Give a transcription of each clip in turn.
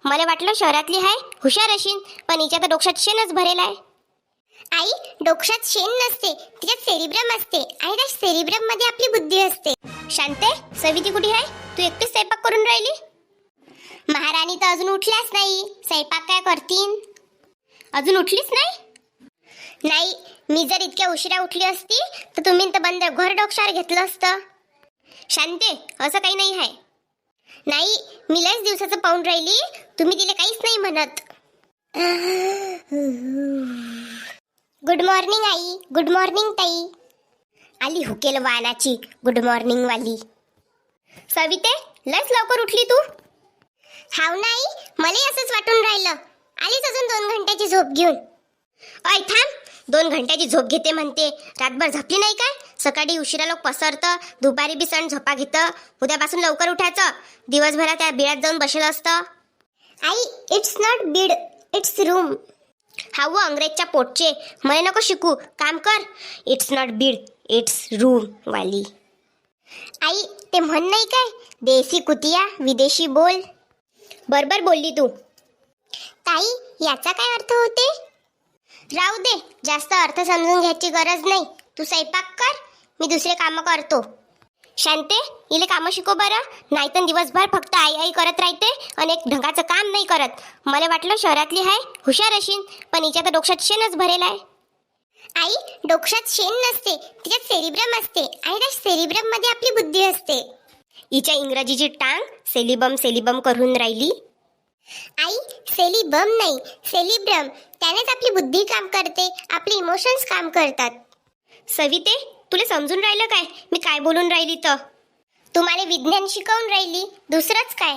मला वाटलं शहरातली आहे, हुशार अशीन, पण हिच्या तर डोक्यात शेणच भरेल आहे. आई, डोक्यात शेण नसते, तिच्यात सेरिब्रम असते आणि त्या सेरिब्रम मध्ये आपली बुद्धी असते. शांते, सविती कुठे आहे? तू एकटीच स्वयंपाक करून राहिली? महाराणी तर अजून उठल्याच नाही, स्वयंपाक काय करतीन? अजून उठलीच नाही? नाही, मी जर इतक्या उशिरा उठली असती तर तुम्ही तर बंद घर डोक्यावर घेतलं असतं. शांते, असं काही नाही आहे. नाही, मी लयच दिवसाचं पाहून राहिली, तुम्ही तिला काहीच नाही म्हणत. Good morning I, good morning ताई. आली हुकेल वानाची गुड मॉर्निंग वाली. सविते, लयच लवकर उठली तू. हाव नाही, मलाही असंच वाटून राहिलं. आलीच अजून 2 घंट्याची झोप घेऊन. ऐ थांब, 2 घंट्याची झोप घेते म्हणते, रातभर झोपली नाही काय? सकाळी उशिरा लोक पसरतं, दुपारी बी सण झोपा घेतं. उद्यापासून लवकर उठायचं, दिवसभरात त्या बिळात जाऊन बसेल असतं. आई, it's not bed, it's room. हा वो अंग्रेजच्या पोटचे, मला नको शिकू, काम कर. It's not bed, it's room वाली. आई, ते म्हण नाही काय, देसी कुतिया विदेशी बोल. बरोबर बोलली तू. ताई, याचा काय अर्थ होते? राहू दे, जास्त अर्थ समजून घ्यायची गरज नाही. तू स्वयंपाक कर, मी दुसरे कामं करतो. शांते, इले कामं शिकव बरं, नाहीतर दिवसभर फक्त आई आई करत राहते आणि एक ढंगाचं काम नाही करत. मला वाटलं शहरातली आहे, हुशार अशीन, पण हिच्या तर डोक्यात शेणच भरेल आहे. आई, डोक्यात शेण नसते, तिच्यात सेरिब्रम असते आणि त्या सेरिब्रम मध्ये आपली बुद्धी असते. हिच्या इंग्रजीची टांग सेलिबम सेलिबम करून राहिली. आई, सेलिबम नाही, सेलिब्रम. त्यानेच आपली बुद्धी काम करते, आपले इमोशन्स काम करतात. सविते, तुला समजून राहिलं काय मी काय बोलून राहिली? तर तुम्हाला विज्ञान शिकवून राहिली, दुसरंच काय.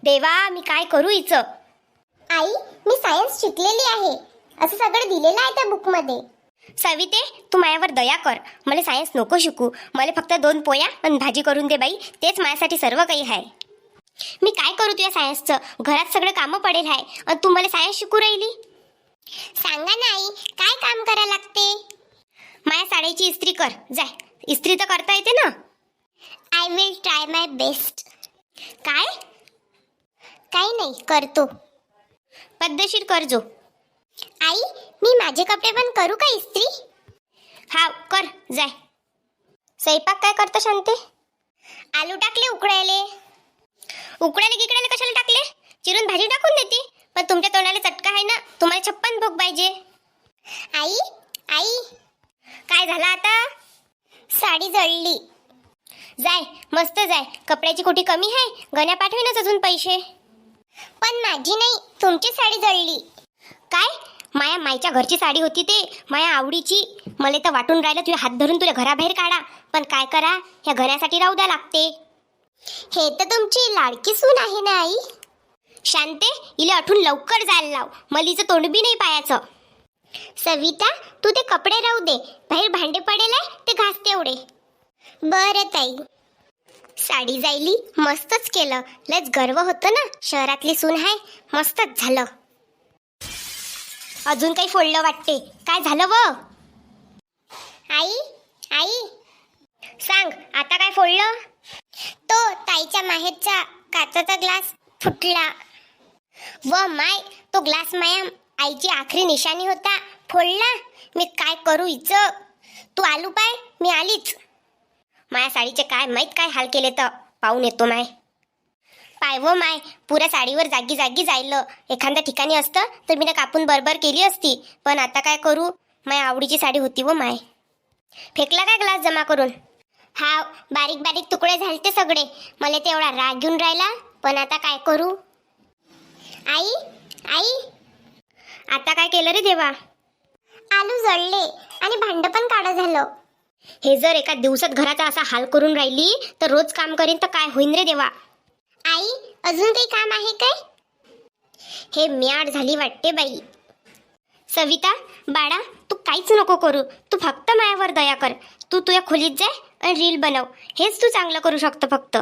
देवा, मी काय करू हिचं? आई, मी सायन्स शिकलेली आहे, असं सगळं दिलेलं आहे त्या बुकमध्ये. सविते, तू माझ्यावर दया कर, मला सायन्स नको शिकू. मला फक्त 2 पोया आणि भाजी करून दे बाई, तेच माझ्यासाठी सर्व काही आहे. मी काय करू तुझ्या सायन्सचं? घरात सगळं कामं पडेल आहे आणि तू मला सायन्स शिकू राहिली. सांगा ना आई, काय काम करायला लागते? माझ्या साडीची इस्त्री कर, जाय. इस्त्री तर करता येते ना? I will try my best. काय? काही नाही, करतो. पद्धतशीर कर जो. आई, मी माझे कपडे पण करू का इस्त्री? हा कर, जाय. स्वयंपाक काय करतो शांते? आलू टाकले उकडायले. उकडायला गिकडायला कशाला टाकले? चिरून भाजी टाकून देते. पण तुमच्या तोंडाला चटका आहे ना, तुम्हाला 56 भोग पाहिजे. आई, आई, काय झालं आता? साडी जळली. जाय, मस्त जाय. कपड्याची कुठे कमी आहे? गण्या पाठवेनच अजून पैसे. पण माझी नाही, तुमची साडी जळली. काय? माया मायच्या घरची साडी होती ते, माया आवडीची. मला तर वाटून राहिलं तुझ्या हात धरून तुला घराबाहेर काढा, पण काय करा, ह्या घरासाठी राहू द्या लागते. हे तर तुमची लाडकी सून आहे ना आई. शांते, इले आठवून लवकर जायला लाव, मलीचं तोंड बी नाही पायाचं. सविता, तू ते कपडे राहू दे, बाहेर भांडे पडेल आहे, ते घास तेवढे. बरं ताई. साडी जायली, मस्तच केलं. लयच गर्व होतं ना, शहरातली सून आहे, मस्तच झालं. अजून काही फोडलं वाटते, काय झालं व? आई, आई, सांग, आता काय फोडलं? तो ताईच्या माहेरचा काचाचा ग्लास फुटला. व माय, तो ग्लास माया आईची आखरी निशाणी होता, फोडला. मी काय करू हिचं? तू आलू पाय, मी आलीच. माया साडीचे काय माहीत काय हाल केले, तर पाहून येतो माय. पाय व माय, पुऱ्या साडीवर जागी जागी जायलं. एखाद्या ठिकाणी असतं तर मी कापून बरबर केली असती, पण आता काय करू, माय आवडीची साडी होती व माय. फेकला काय ग्लास जमा करून? हा, बारीक बारीक तुकडे झालते सगळे. मला ते एवढा राग घेऊन राहिला, पण आता काय करू? आई, आई, आता काय केलं रे देवा? आलू जळले आणि भांड पण काढं झालं. हे जर एका दिवसात घराचा असा हाल करून राहिली तर रोज काम करीन तर काय होईन रे देवा? आई, अजून काही काम आहे काय? हे म्याड झाली वाटते बाई. सविता, बाळा, तू काहीच नको करू, तू फक्त मायावर दया कर. तू तुझ्या खोलीत जाय आणि रील बनव, हेच तू चांगलं करू शकतो फक्त.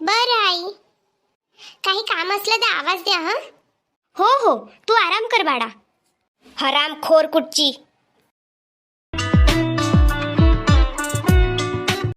बरं आई, काही काम असलं तर आवाज द्या. हा, हो हो, तू आराम कर बाळा. हराम खोर कुठची.